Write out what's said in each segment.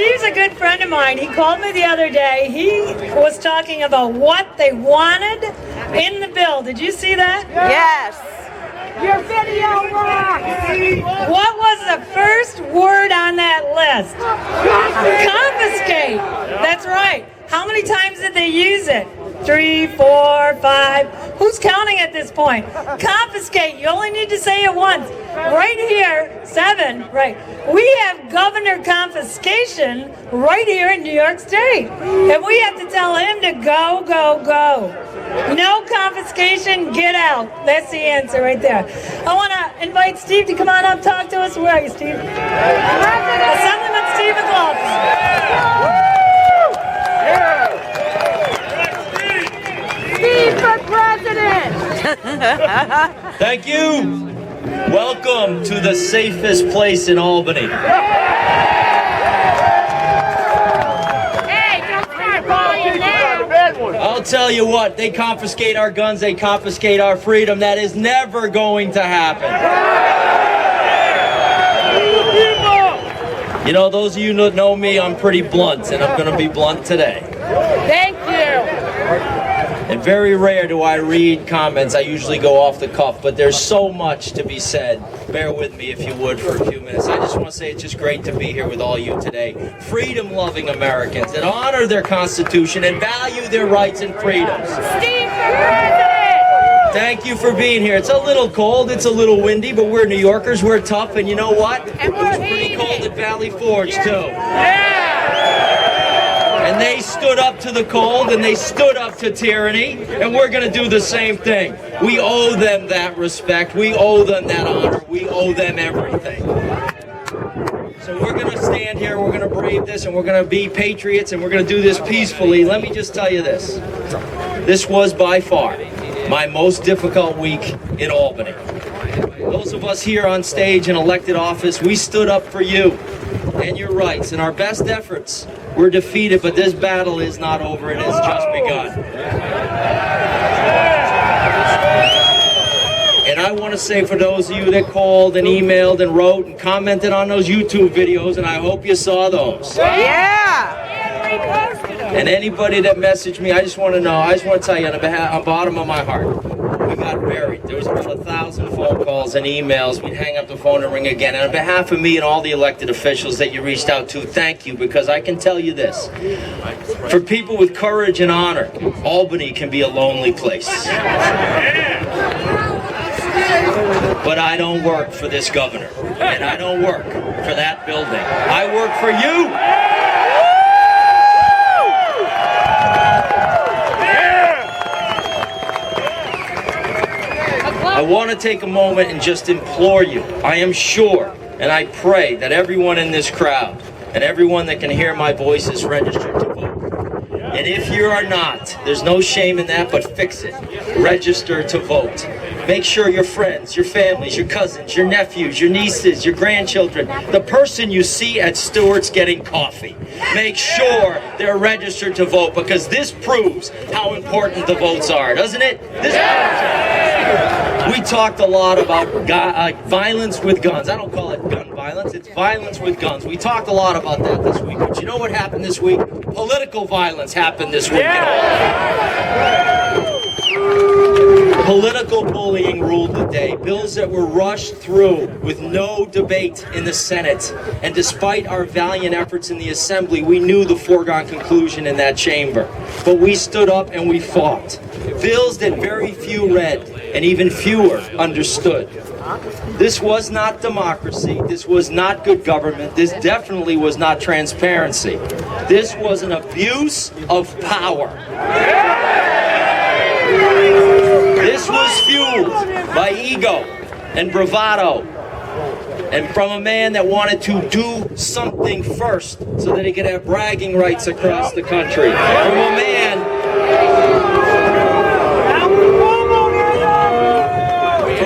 Steve's a good friend of mine. He called me the other day. He was talking about what they wanted in the bill. Did you see that? Yes. Your video rocks! What was the first word on that list? Confiscate. That's right. How many times did they use it? 3, 4, 5. Who's counting at this point? Confiscate. You only need to say it once. Right here, 7. Right. We have governor confiscation right here in New York State. And we have to tell him to go, go, go. No confiscation, get out. That's the answer right there. I want to invite Steve to come on up, talk to us. Where are you, Steve? Assemblyman Steve McLaughlin. Steve for president! Thank you. Welcome to the safest place in Albany. Hey, don't start calling now! I'll tell you what, they confiscate our guns, they confiscate our freedom. That is never going to happen. You know, those of you that know me, I'm pretty blunt, and I'm going to be blunt today. Thank you! And very rare do I read comments. I usually go off the cuff, but there's so much to be said. Bear with me, if you would, for a few minutes. I just want to say it's just great to be here with all you today. Freedom-loving Americans that honor their Constitution and value their rights and freedoms. Steve for president! Thank you for being here. It's a little cold, it's a little windy, but we're New Yorkers, we're tough, and you know what? And we're It was pretty cold at Valley Forge, too. Yeah! And they stood up to the cold, and they stood up to tyranny, and we're going to do the same thing. We owe them that respect. We owe them that honor. We owe them everything. So we're going to stand here, we're going to brave this, and we're going to be patriots, and we're going to do this peacefully. Let me just tell you this. This was by far my most difficult week in Albany. Those of us here on stage in elected office, we stood up for you and your rights, and our best efforts were defeated, but this battle is not over. It has just begun. And I want to say, for those of you that called and emailed and wrote and commented on those YouTube videos, and I hope you saw those. Yeah. And anybody that messaged me, I just want to know, I just want to tell you on the bottom of my heart, we got buried. There was about 1,000 phone calls and emails. We'd hang up the phone and ring again. And on behalf of me and all the elected officials that you reached out to, thank you, because I can tell you this. For people with courage and honor, Albany can be a lonely place. But I don't work for this governor, and I don't work for that building. I work for you. I want to take a moment and just implore you. I am sure and I pray that everyone in this crowd and everyone that can hear my voice is registered to vote. And if you are not, there's no shame in that, but fix it. Register to vote. Make sure your friends, your families, your cousins, your nephews, your nieces, your grandchildren, the person you see at Stewart's getting coffee, make sure they're registered to vote, because this proves how important the votes are, doesn't it? This we talked a lot about violence with guns. I don't call it gun violence, it's violence with guns. We talked a lot about that this week, but you know what happened this week? Political violence happened this week. Political bullying ruled the day. Bills that were rushed through with no debate in the Senate. And despite our valiant efforts in the Assembly, we knew the foregone conclusion in that chamber. But we stood up and we fought. Bills that very few read and even fewer understood. This was not democracy. This was not good government. This definitely was not transparency. This was an abuse of power. This was fueled by ego and bravado, and from a man that wanted to do something first so that he could have bragging rights across the country. From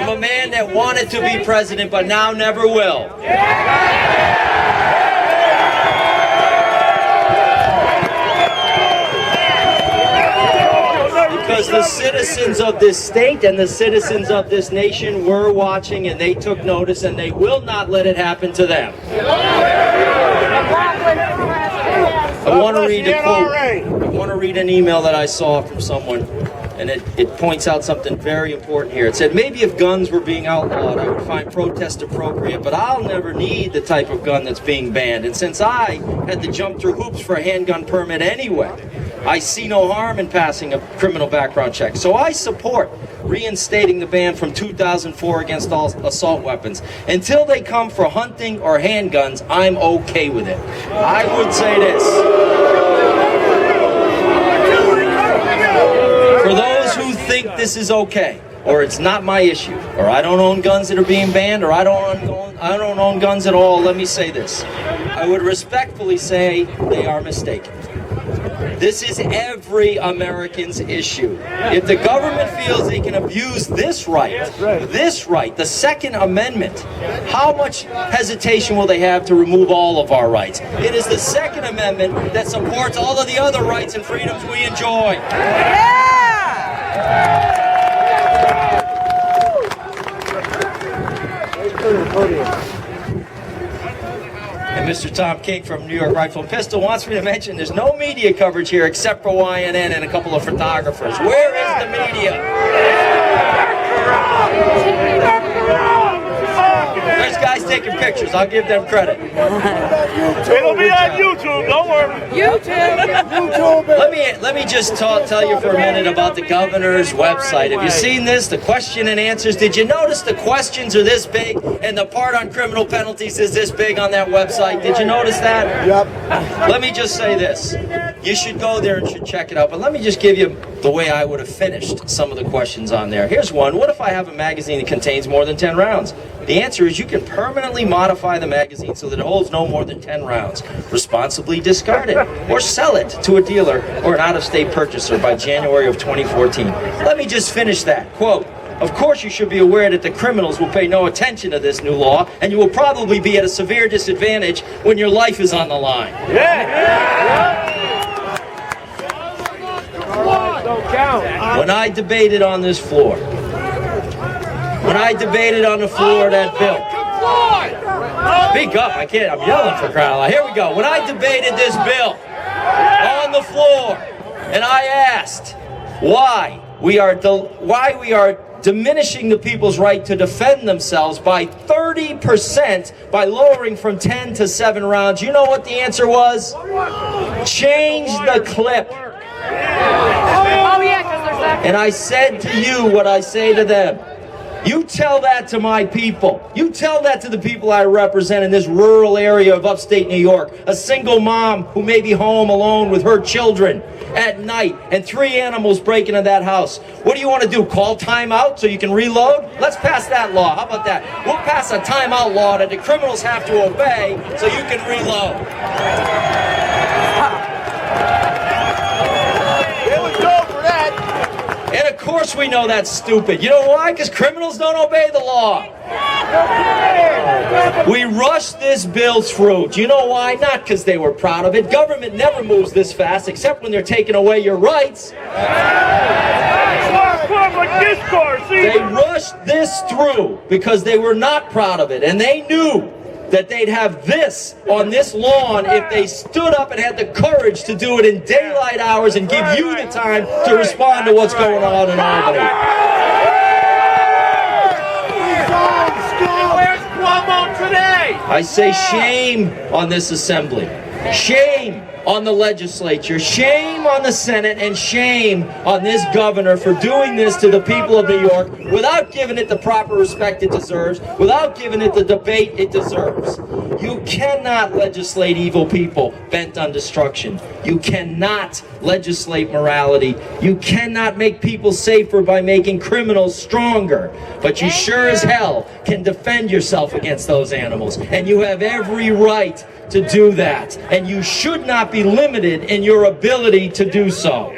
a man that wanted to be president but now never will. Because the citizens of this state and the citizens of this nation were watching, and they took notice, and they will not let it happen to them. want to read a quote. I want to read an email that I saw from someone, and it points out something very important here. It said, maybe if guns were being outlawed, I would find protest appropriate, but I'll never need the type of gun that's being banned. And since I had to jump through hoops for a handgun permit anyway, I see no harm in passing a criminal background check. So I support reinstating the ban from 2004 against all assault weapons. Until they come for hunting or handguns, I'm okay with it. I would say this. For those who think this is okay, or it's not my issue, or I don't own guns that are being banned, or I don't own guns at all, let me say this. I would respectfully say they are mistaken. This is every American's issue. If the government feels they can abuse this right, the Second Amendment, how much hesitation will they have to remove all of our rights? It is the Second Amendment that supports all of the other rights and freedoms we enjoy. And Mr. Tom King from New York Rifle and Pistol wants me to mention there's no media coverage here except for YNN and a couple of photographers. Where is the media? There's guys taking pictures. I'll give them credit. It'll be on YouTube. Don't worry. YouTube. Let me just tell you for a minute about the governor's website. Have you seen this? The question and answers. Did you notice the questions are this big and the part on criminal penalties is this big on that website? Did you notice that? Yep. Let me just say this. You should go there and should check it out. But let me just give you the way I would have finished some of the questions on there. Here's one. What if I have a magazine that contains more than 10 rounds? The answer is you can permanently modify the magazine so that it holds no more than 10 rounds. Responsibly discard it or sell it to a dealer or an out-of-state purchaser by January of 2014. Let me just finish that. Quote, of course you should be aware that the criminals will pay no attention to this new law and you will probably be at a severe disadvantage when your life is on the line. When I debated on this floor, when I debated on the floor of that bill. Speak up, I'm yelling for crying out loud. Here we go. When I debated this bill on the floor, and I asked why we are diminishing the people's right to defend themselves by 30% by lowering from 10 to 7 rounds, you know what the answer was? Change the clip. And I said to you what I say to them. You tell that to my people. You tell that to the people I represent in this rural area of upstate New York. A single mom who may be home alone with her children at night and 3 animals break into that house. What do you want to do? Call timeout so you can reload? Let's pass that law. How about that? We'll pass a timeout law that the criminals have to obey so you can reload. And of course we know that's stupid. You know why? Because criminals don't obey the law. We rushed this bill through. Do you know why? Not because they were proud of it. Government never moves this fast except when they're taking away your rights. They rushed this through because they were not proud of it. And they knew that they'd have this on this lawn if they stood up and had the courage to do it in daylight hours and give you the time to respond to what's going on in Albany. Where's Cuomo today? I say shame on this assembly. Shame on the legislature, shame on the Senate, and shame on this governor for doing this to the people of New York without giving it the proper respect it deserves, without giving it the debate it deserves. You cannot legislate evil people bent on destruction. You cannot legislate morality. You cannot make people safer by making criminals stronger. But you sure as hell can defend yourself against those animals. And you have every right to do that. And you should not be limited in your ability to do so.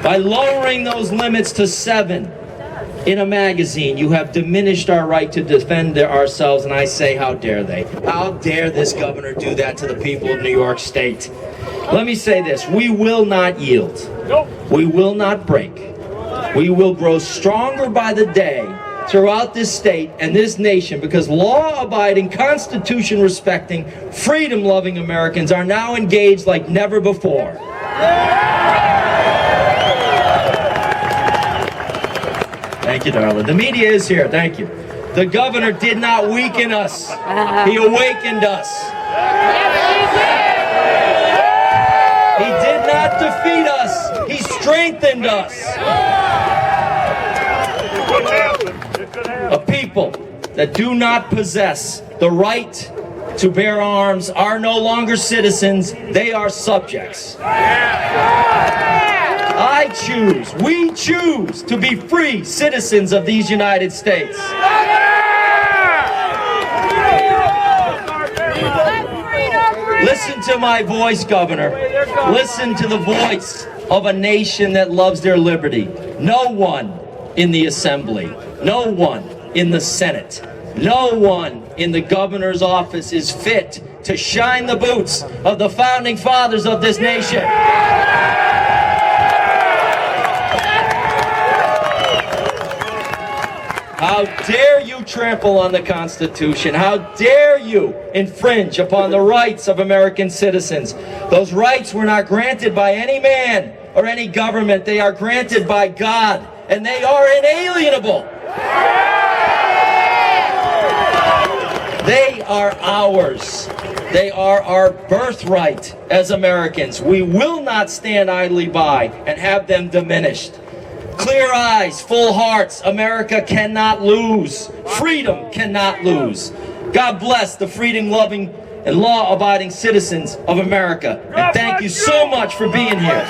By lowering those limits to 7 in a magazine, you have diminished our right to defend ourselves, and I say, how dare they? How dare this governor do that to the people of New York State? Let me say this, we will not yield. We will not break. We will grow stronger by the day, throughout this state and this nation because law-abiding, Constitution-respecting, freedom-loving Americans are now engaged like never before. Thank you, darling. The media is here. Thank you. The governor did not weaken us. He awakened us. He did not defeat us. He strengthened us. A people that do not possess the right to bear arms are no longer citizens. They are subjects. I choose, we choose to be free citizens of these United States. Listen to my voice, Governor. Listen to the voice of a nation that loves their liberty. No one in the Assembly, no one in the Senate, no one in the governor's office is fit to shine the boots of the founding fathers of this nation. How dare you trample on the Constitution? How dare you infringe upon the rights of American citizens? Those rights were not granted by any man or any government. They are granted by God, and they are inalienable. They are ours. They are our birthright as Americans. We will not stand idly by and have them diminished. Clear eyes, full hearts. America cannot lose. Freedom cannot lose. God bless the freedom-loving and law-abiding citizens of America. And thank you so much for being here.